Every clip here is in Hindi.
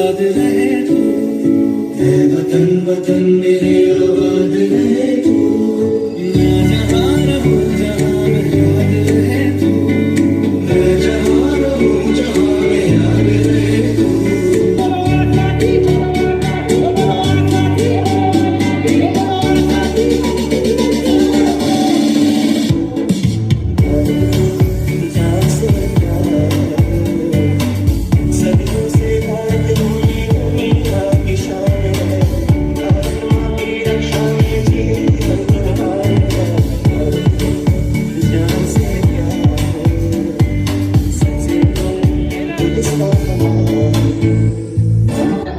याद रहे तू, है वतन वतन मेरे आबाद रहे तू, मैं जहाँ रहूं जहाँ में याद रहे तू, मैं जहाँ रहूं जहाँ में याद रहे तू।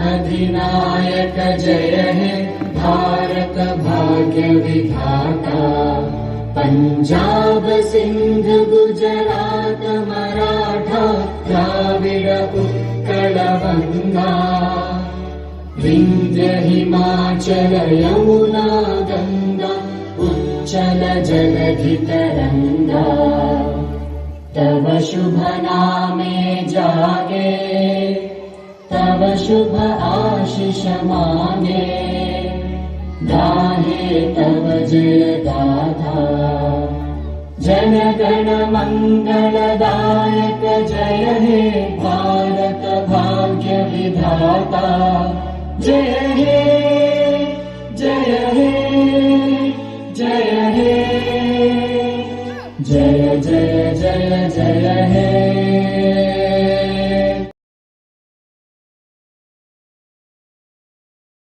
अधिनायक जय है भारत भाग्य विधाता, पंजाब सिंध गुजरात मराठा द्राविड़ उत्कल गंगा, विंध्य हिमाचल यमुना गंगा उच्चल जलधि तरंगा, तव शुभ नामे जागे तव शुभ आशीष मांगे, गाहे तव जय गाथा। जन गण मंगलदायक जय हे भारत भाग्य विधाता, जय हे जय हे जय हे जय जय जय जय हे।